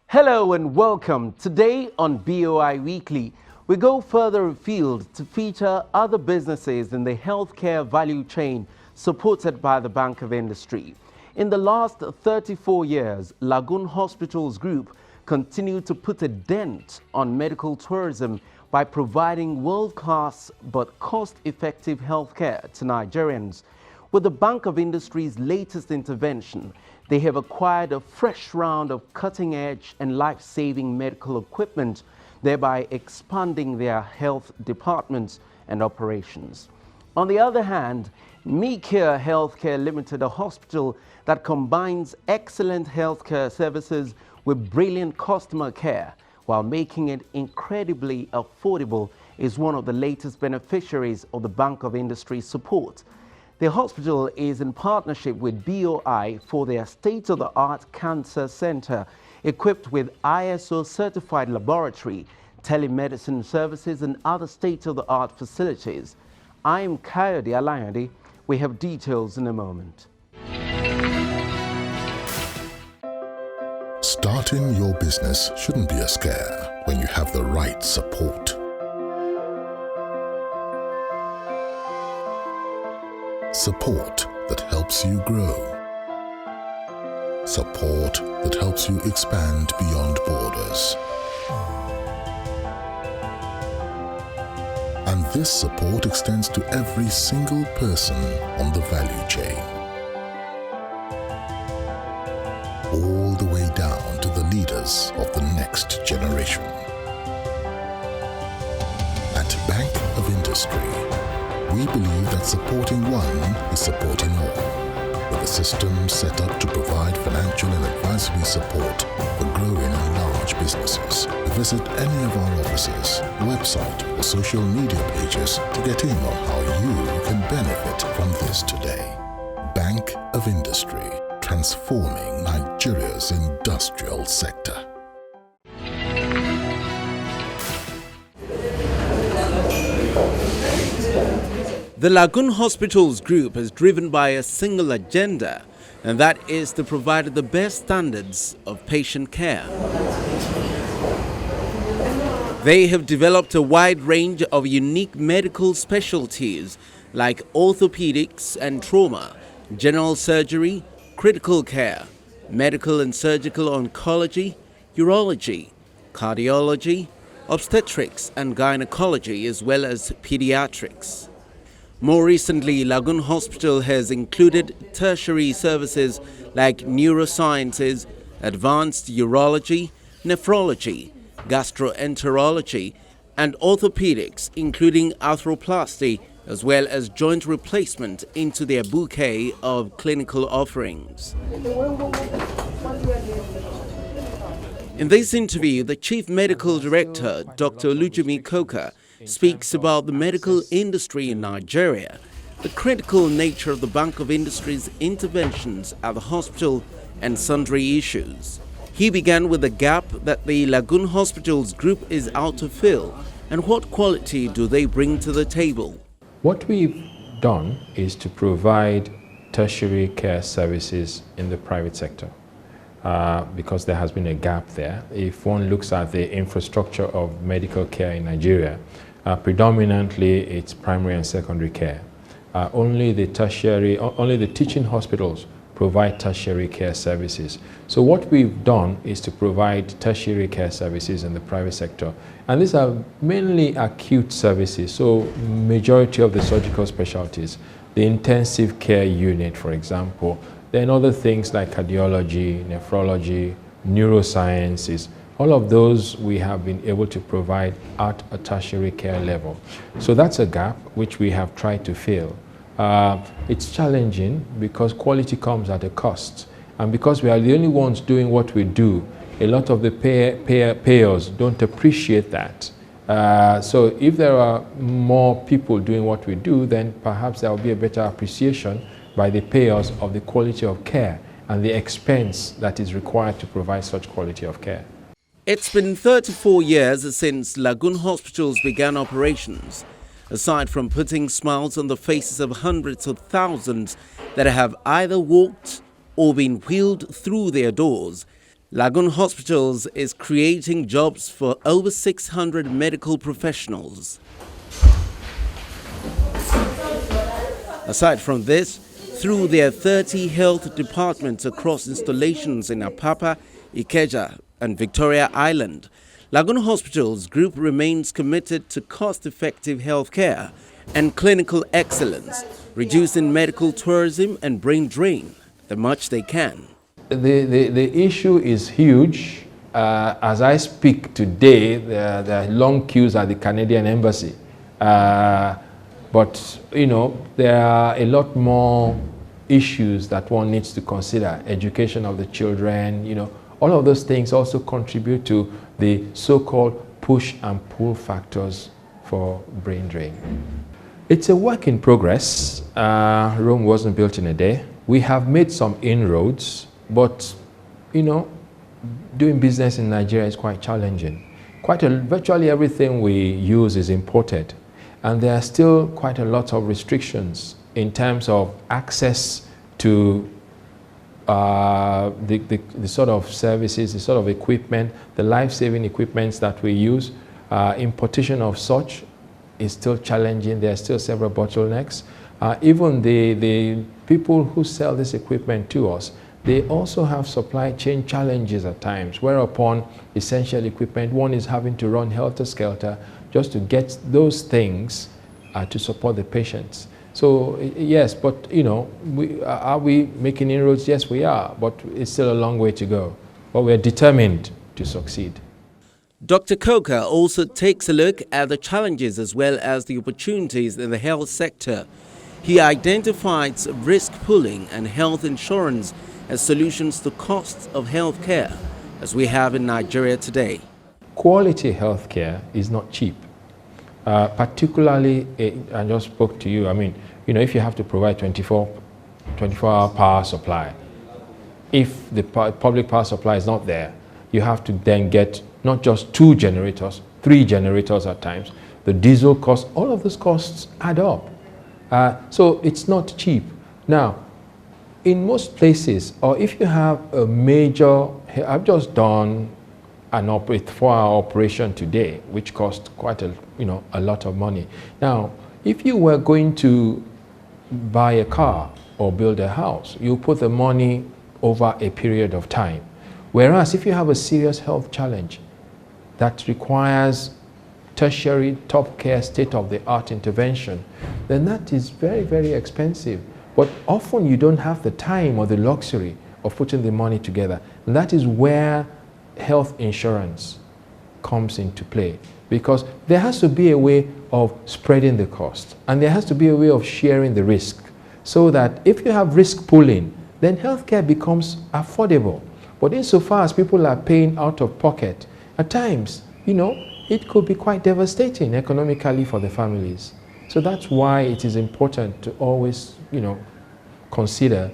Hello and welcome. Today on BOI Weekly, we go further afield to feature other businesses in the healthcare value chain supported by the Bank of Industry. In the last 34 years, Lagoon Hospitals Group continued to put a dent on medical tourism by providing world-class but cost-effective healthcare to Nigerians. With the Bank of Industry's latest intervention, they have acquired a fresh round of cutting-edge and life-saving medical equipment, thereby expanding their health departments and operations. On the other hand, Meeker Healthcare Limited, a hospital that combines excellent healthcare services with brilliant customer care while making it incredibly affordable, is one of the latest beneficiaries of the Bank of Industry support. The hospital is in partnership with BOI for their state-of-the-art cancer center, equipped with ISO-certified laboratory, telemedicine services, and other state-of-the-art facilities. I am Kayode Alayande. We have details in a moment. Starting your business shouldn't be a scare when you have the right support. Support that helps you grow. Support that helps you expand beyond borders. And this support extends to every single person on the value chain. All the way down to the leaders of the next generation. At Bank of Industry, we believe that supporting one is supporting all, with a system set up to provide financial and advisory support for growing and large businesses. Visit any of our offices, website, or social media pages to get in on how you can benefit from this today. Bank of Industry, transforming Nigeria's industrial sector. The Lagoon Hospitals Group is driven by a single agenda, and that is to provide the best standards of patient care. They have developed a wide range of unique medical specialties like orthopedics and trauma, general surgery, critical care, medical and surgical oncology, urology, cardiology, obstetrics and gynecology, as well as pediatrics. More recently, Lagoon Hospital has included tertiary services like neurosciences, advanced urology, nephrology, gastroenterology, and orthopedics, including arthroplasty, as well as joint replacement, into their bouquet of clinical offerings. In this interview, the Chief Medical Director, Dr. Olujimi Koka, speaks about the medical industry in Nigeria, the critical nature of the Bank of Industry's interventions at the hospital, and sundry issues. He began with the gap that the Lagoon Hospitals Group is out to fill, and what quality do they bring to the table. What we've done is to provide tertiary care services in the private sector. Because there has been a gap there. If one looks at the infrastructure of medical care in Nigeria, predominantly it's primary and secondary care. Only the teaching hospitals provide tertiary care services. So what we've done is to provide tertiary care services in the private sector. And these are mainly acute services, so majority of the surgical specialties, the intensive care unit, for example, then other things like cardiology, nephrology, neurosciences, all of those we have been able to provide at a tertiary care level. So that's a gap which we have tried to fill. It's challenging because quality comes at a cost. And because we are the only ones doing what we do, a lot of the payers don't appreciate that. So if there are more people doing what we do, then perhaps there will be a better appreciation by the payers of the quality of care and the expense that is required to provide such quality of care. It's been 34 years since Lagoon Hospitals began operations. Aside from putting smiles on the faces of hundreds of thousands that have either walked or been wheeled through their doors, Lagoon Hospitals is creating jobs for over 600 medical professionals. Aside from this, through their 30 health departments across installations in Apapa, Ikeja and Victoria Island, Lagoon Hospitals Group remains committed to cost-effective healthcare and clinical excellence, reducing medical tourism and brain drain the much they can. The issue is huge. As I speak today, there are long queues at the Canadian Embassy. But, you know, there are a lot more issues that one needs to consider. Education of the children, you know, all of those things also contribute to the so-called push and pull factors for brain drain. It's a work in progress. Rome wasn't built in a day. We have made some inroads, but, you know, doing business in Nigeria is quite challenging. Virtually everything we use is imported, and there are still quite a lot of restrictions in terms of access to the sort of services, the sort of equipment, the life-saving equipments that we use. Importation of such is still challenging. There are still several bottlenecks. Even the people who sell this equipment to us, they also have supply chain challenges at times, whereupon essential equipment, one is having to run helter-skelter just to get those things to support the patients. So yes, but you know, are we making inroads? Yes, we are, but it's still a long way to go. But we're determined to succeed. Dr. Coker also takes a look at the challenges as well as the opportunities in the health sector. He identifies risk pooling and health insurance as solutions to costs of healthcare, as we have in Nigeria today. Quality healthcare is not cheap. Particularly, I just spoke to you, I mean, you know, if you have to provide 24-hour power supply, if the public power supply is not there, you have to then get not just 2 generators, 3 generators at times. The diesel cost, all of those costs add up. So it's not cheap. Now, in most places, or if you have a major, I've just done an 4-hour operation today, which cost quite a lot of money. Now, if you were going to buy a car or build a house, you put the money over a period of time. Whereas if you have a serious health challenge that requires tertiary, top care, state-of-the-art intervention, then that is very, very expensive. But often you don't have the time or the luxury of putting the money together. And that is where health insurance comes into play, because there has to be a way of spreading the cost, and there has to be a way of sharing the risk, so that if you have risk pooling, then healthcare becomes affordable. But insofar as people are paying out of pocket, at times, you know, it could be quite devastating economically for the families. So that's why it is important to always, you know, consider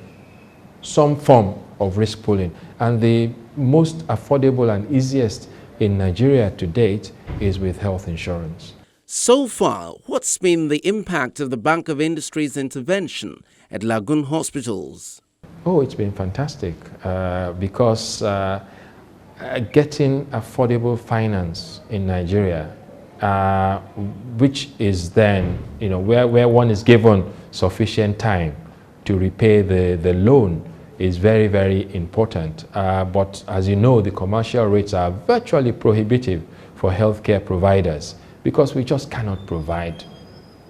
some form of risk pooling. And the most affordable and easiest in Nigeria to date is with health insurance. So far, what's been the impact of the Bank of Industry's intervention at Lagoon Hospitals? Oh, it's been fantastic because getting affordable finance in Nigeria, which is then, you know, where one is given sufficient time to repay the loan, is very, very important. But as you know, the commercial rates are virtually prohibitive for healthcare providers, because we just cannot provide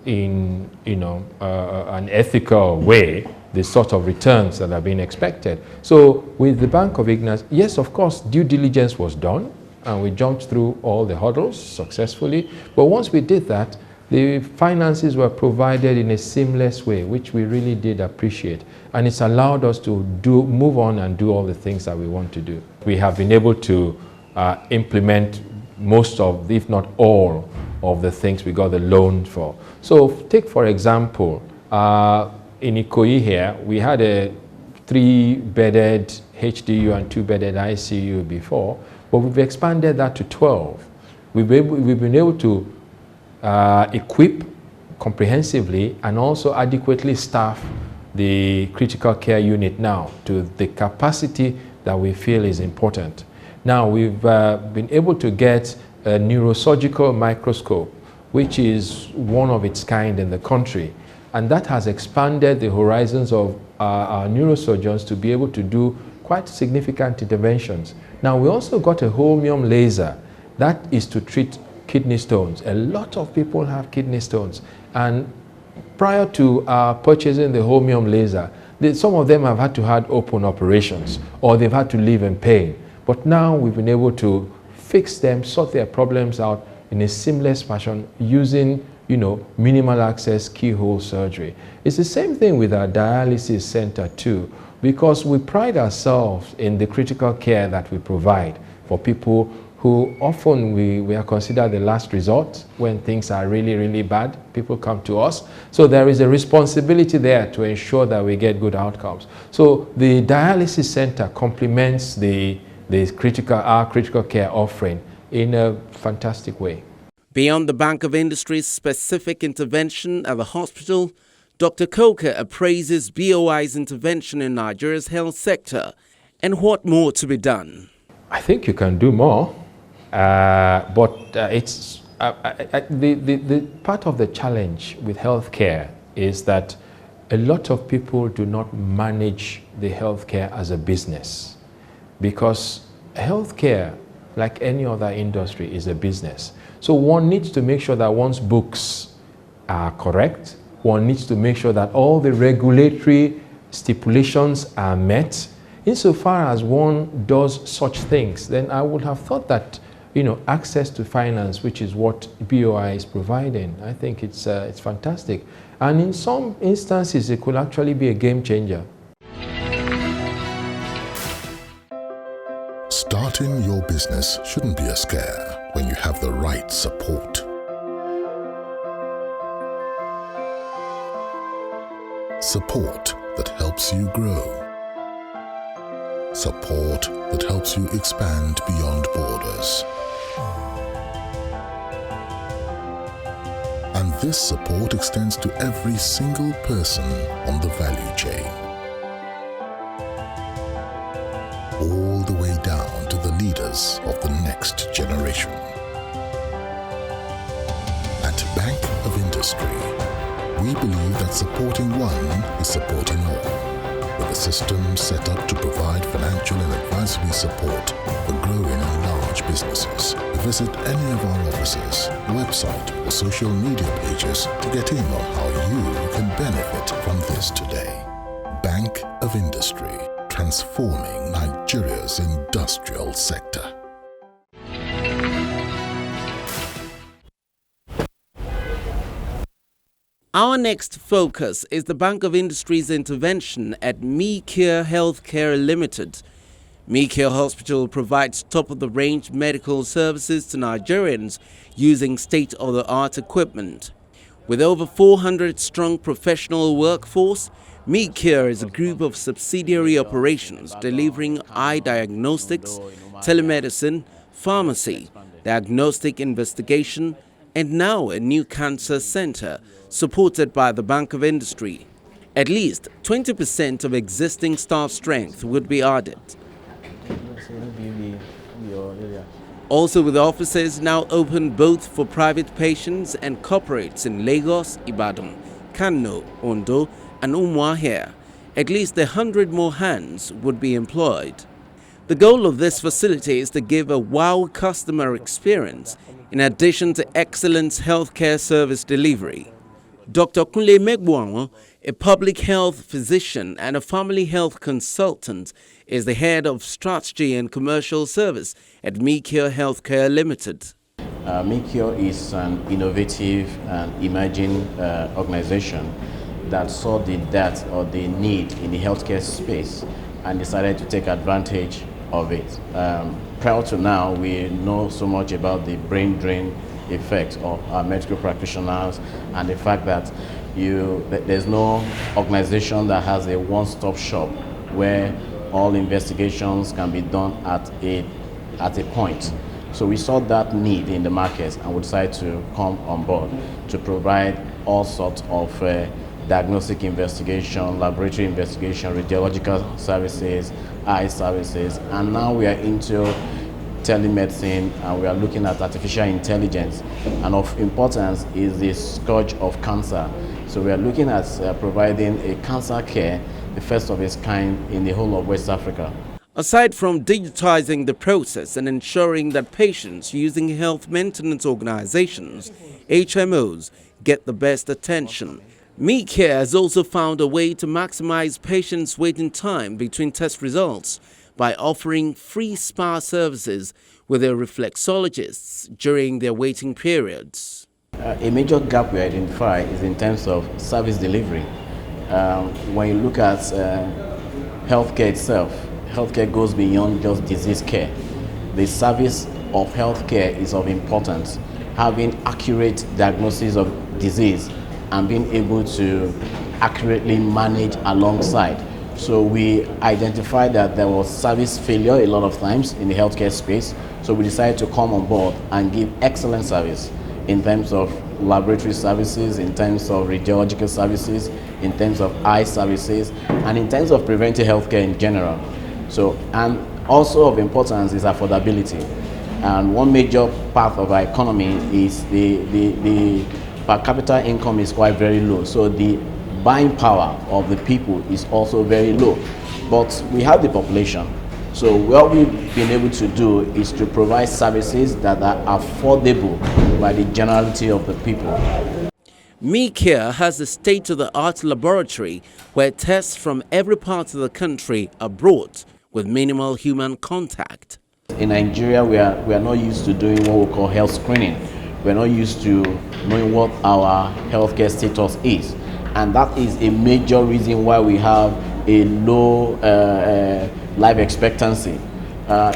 in, you know, an ethical way the sort of returns that are being expected. So with the Bank of Ignorance, yes, of course, due diligence was done, and we jumped through all the hurdles successfully. But once we did that, the finances were provided in a seamless way, which we really did appreciate. And it's allowed us to move on and do all the things that we want to do. We have been able to implement most of, if not all, of the things we got the loan for. So take, for example, in Ikoyi here, we had a 3-bedded HDU and 2-bedded ICU before, but we've expanded that to 12. We've been able to equip comprehensively and also adequately staff the critical care unit now to the capacity that we feel is important. Now, we've been able to get a neurosurgical microscope, which is one of its kind in the country. And that has expanded the horizons of our neurosurgeons to be able to do quite significant interventions. Now, we also got a holmium laser that is to treat kidney stones. A lot of people have kidney stones. And prior to purchasing the holmium laser, some of them have had to have open operations, or they've had to live in pain. But now we've been able to fix them, sort their problems out in a seamless fashion using, minimal access keyhole surgery. It's the same thing with our dialysis center too, because we pride ourselves in the critical care that we provide for people who often we are considered the last resort when things are really, really bad. People come to us. So there is a responsibility there to ensure that we get good outcomes. So the dialysis center complements our critical care offering in a fantastic way. Beyond the Bank of Industry's specific intervention at the hospital, Dr. Coker appraises BOI's intervention in Nigeria's health sector and what more to be done. I think you can do more, but it's the part of the challenge with healthcare is that a lot of people do not manage the healthcare as a business, because healthcare, like any other industry, is a business. So one needs to make sure that one's books are correct. One needs to make sure that all the regulatory stipulations are met. Insofar as one does such things, then I would have thought that, access to finance, which is what BOI is providing, I think it's fantastic. And in some instances, it could actually be a game changer. Starting your business shouldn't be a scare when you have the right support. Support that helps you grow. Support that helps you expand beyond borders. And this support extends to every single person on the value chain. All the way down to the leaders of the next generation. At Bank of Industry, we believe that supporting one is supporting all, with a system set up to provide financial and advisory support for growing and large businesses. Visit any of our offices, website, or social media pages to get in on how you can benefit from this today. Bank of Industry, transforming Nigeria's industrial sector. Our next focus is the Bank of Industry's intervention at Meeker Healthcare Limited. Meeker Hospital provides top-of-the-range medical services to Nigerians using state-of-the-art equipment. With over 400-strong professional workforce, MeCure is a group of subsidiary operations delivering eye diagnostics, telemedicine, pharmacy, diagnostic investigation, and now a new cancer center supported by the Bank of Industry. At least 20% of existing staff strength would be added. Also, with offices now open both for private patients and corporates in Lagos, Ibadan, Kano, Ondo, and Umuahia, at least 100 more hands would be employed. The goal of this facility is to give a wow customer experience in addition to excellent healthcare service delivery. Dr. Kunle Megbuanwo, a public health physician and a family health consultant, is the head of strategy and commercial service at Meeker Healthcare Limited. MeCure is an innovative and emerging organization that saw the dearth or the need in the healthcare space and decided to take advantage of it. Prior to now, we know so much about the brain drain effect of our medical practitioners and the fact that there's no organization that has a one-stop shop where all investigations can be done at a point. So we saw that need in the market and we decided to come on board to provide all sorts of diagnostic investigation, laboratory investigation, radiological services, eye services, and now we are into telemedicine, and we are looking at artificial intelligence. And of importance is the scourge of cancer. So we are looking at providing a cancer care, the first of its kind in the whole of West Africa. Aside from digitizing the process and ensuring that patients using health maintenance organizations, HMOs, get the best attention, MeCure has also found a way to maximize patients' waiting time between test results by offering free spa services with their reflexologists during their waiting periods. A major gap we identify is in terms of service delivery. When you look at healthcare itself, healthcare goes beyond just disease care. The service of healthcare is of importance. Having accurate diagnosis of disease and being able to accurately manage alongside. So we identified that there was service failure a lot of times in the healthcare space. So we decided to come on board and give excellent service in terms of laboratory services, in terms of radiological services, in terms of eye services, and in terms of preventive healthcare in general. So, and also of importance is affordability. And one major part of our economy is the per capita income is quite very low. So the buying power of the people is also very low. But we have the population. So what we've been able to do is to provide services that are affordable by the generality of the people. MeCure has a state-of-the-art laboratory where tests from every part of the country are brought with minimal human contact. In Nigeria, we are not used to doing what we call health screening. We're not used to knowing what our healthcare status is. And that is a major reason why we have a low life expectancy.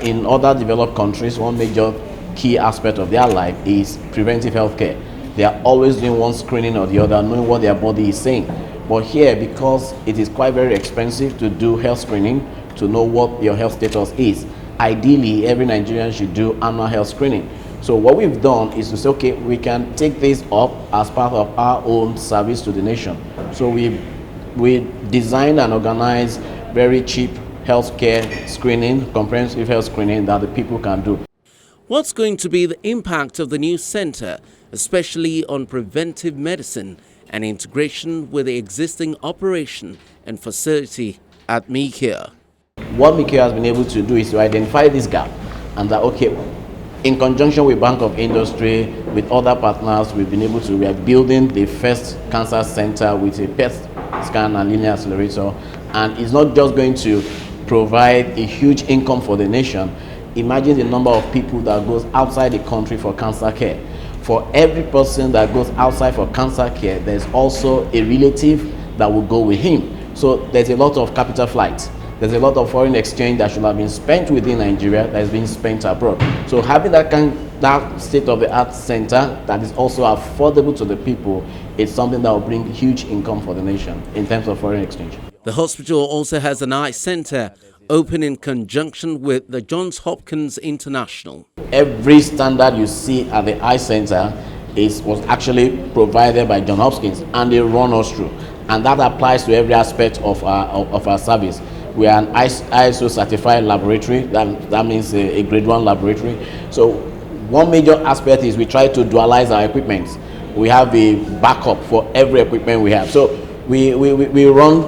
In other developed countries, one major key aspect of their life is preventive healthcare. They are always doing one screening or the other, knowing what their body is saying. But here, because it is quite very expensive to do health screening, to know what your health status is, ideally every Nigerian should do annual health screening. So what we've done is to say, okay, we can take this up as part of our own service to the nation. So we designed and organized very cheap healthcare screening, comprehensive health screening that the people can do. What's going to be the impact of the new center, especially on preventive medicine and integration with the existing operation and facility at MeCure? What MeCure has been able to do is to identify this gap, and that, okay, in conjunction with Bank of Industry, with other partners, we are building the first cancer center with a PET scan and linear accelerator. And it's not just going to provide a huge income for the nation. Imagine the number of people that goes outside the country for cancer care. For every person that goes outside for cancer care, there's also a relative that will go with him. So there's a lot of capital flight. There's a lot of foreign exchange that should have been spent within Nigeria that is being spent abroad. So having that state-of-the-art center that is also affordable to the people is something that will bring huge income for the nation in terms of foreign exchange. The hospital also has an eye center open in conjunction with the Johns Hopkins International. Every standard you see at the eye center was actually provided by Johns Hopkins, and they run us through. And that applies to every aspect of our service. We are an ISO certified laboratory. That means a grade 1 laboratory. So one major aspect is we try to dualize our equipment. We have a backup for every equipment we have. So we run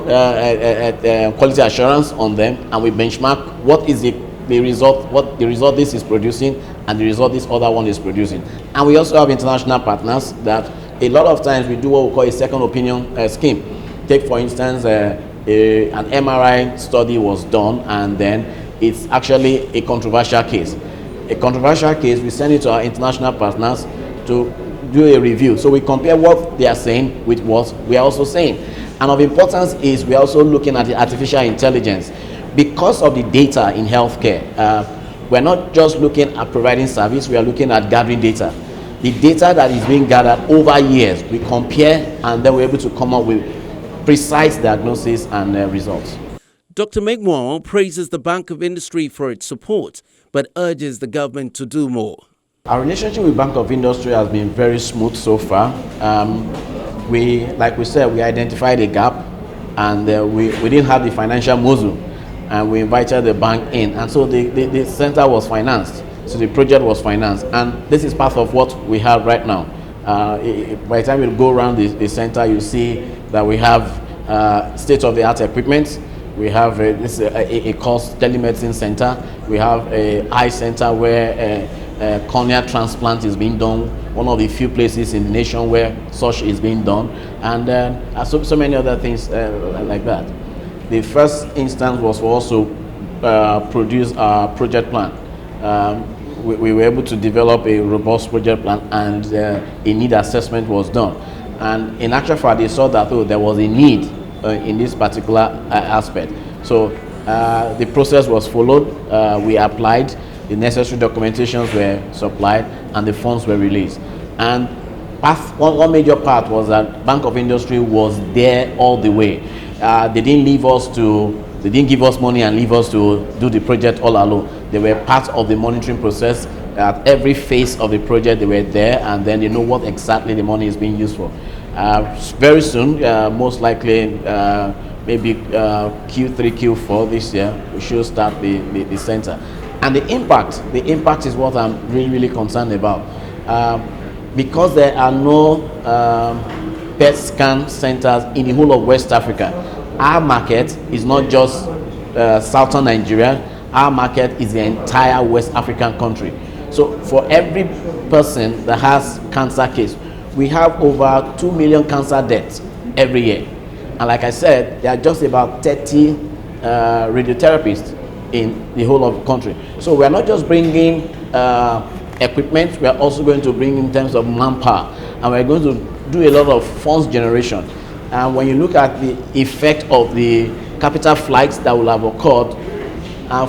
quality assurance on them, and we benchmark what is the result this is producing and the result this other one is producing. And we also have international partners that a lot of times we do what we call a second opinion scheme. Take for instance, an MRI study was done, and then it's actually a controversial case. A controversial case, we send it to our international partners to do a review. So we compare what they are saying with what we are also saying. And of importance is we are also looking at the artificial intelligence. Because of the data in healthcare, we're not just looking at providing service, we are looking at gathering data. The data that is being gathered over years, we compare, and then we're able to come up with precise diagnosis and results. Dr. MeCure praises the Bank of Industry for its support, but urges the government to do more. Our relationship with Bank of Industry has been very smooth so far. like we said, we identified a gap, and we didn't have the financial muscle, and we invited the bank in, and so the center was financed. So the project was financed, and this is part of what we have right now. By the time you go around the center, you see that we have state-of-the-art equipment. We have this a cost telemedicine center. We have a eye center where cornea transplant is being done. One of the few places in the nation where such is being done, and so many other things like that. The first instance was for us to produce our project plan. We were able to develop a robust project plan, and a need assessment was done. And in actual fact, they saw that there was a need in this particular aspect. So the process was followed. We applied, the necessary documentations were supplied, and the funds were released. And one major part was that Bank of Industry was there all the way. They didn't give us money and leave us to do the project all alone. They were part of the monitoring process. At every phase of the project, they were there, and then they know what exactly the money is being used for. Very soon, most likely, maybe Q3, Q4 this year, we should start the center. And the impact is what I'm really concerned about. Because there are no PET scan centers in the whole of West Africa, our market is not just southern Nigeria. Our market is the entire West African country. So for every person that has cancer case, we have over 2 million cancer deaths every year. And like I said, there are just about 30 radiotherapists in the whole of the country. So we are not just bringing equipment, we are also going to bring in terms of manpower, and we're going to do a lot of funds generation. And when you look at the effect of the capital flights that will have occurred,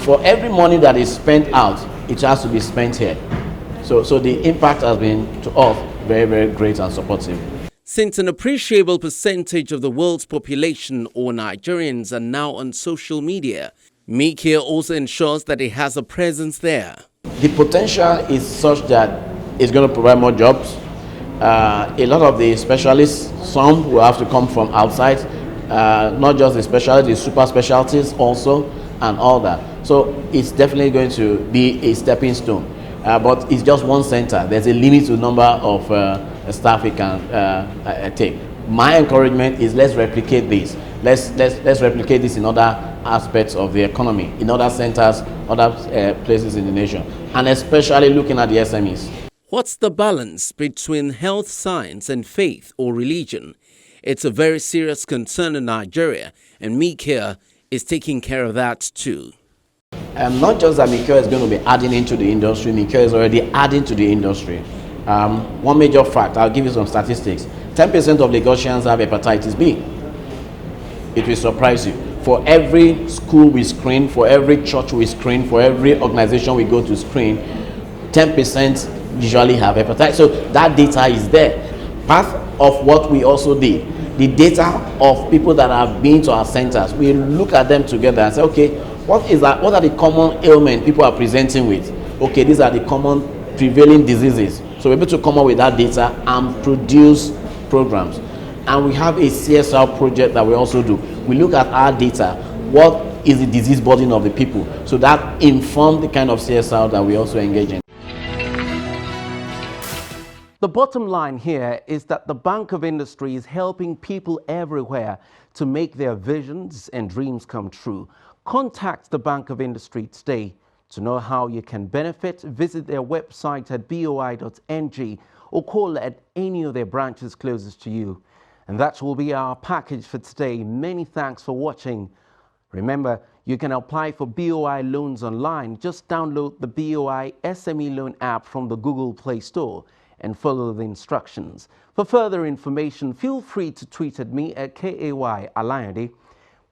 for every money that is spent out, it has to be spent here. So the impact has been, to us, very great and supportive. Since an appreciable percentage of the world's population, or Nigerians, are now on social media, MeCure also ensures that it has a presence there. The potential is such that it's going to provide more jobs. A lot of the specialists, some will have to come from outside, not just the specialties, the super specialties also, and all that. So it's definitely going to be a stepping stone. But it's just one center. There's a limit to the number of staff it can take. My encouragement is, let's replicate this. Let's replicate this in other aspects of the economy, in other centers, other places in the nation, and especially looking at the SMEs. What's the balance between health science and faith or religion? It's a very serious concern in Nigeria, and MeCure is taking care of that too. Not just that MeCure is going to be adding into the industry, MeCure is already adding to the industry. One major fact, I'll give you some statistics. 10% of Lagosians have hepatitis B. It will surprise you. For every school we screen, for every church we screen, for every organization we go to screen, 10% usually have hepatitis. So that data is there. Part of what we also did, the data of people that have been to our centers, we look at them together and say, okay, what are the common ailments people are presenting with? Okay, these are the common prevailing diseases. So we're able to come up with that data and produce programs. And we have a CSR project that we also do. We look at our data, what is the disease burden of the people? So that informs the kind of CSR that we also engage in. The bottom line here is that the Bank of Industry is helping people everywhere to make their visions and dreams come true. Contact the Bank of Industry today. To know how you can benefit, visit their website at boi.ng or call at any of their branches closest to you. And that will be our package for today. Many thanks for watching. Remember, you can apply for BOI loans online. Just download the BOI SME loan app from the Google Play Store and follow the instructions. For further information, feel free to tweet at me at KAY Alayande.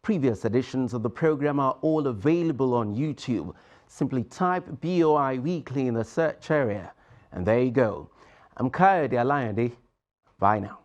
Previous editions of the program are all available on YouTube. Simply type BOI Weekly in the search area, and there you go. I'm Kayode Alayande. Bye now.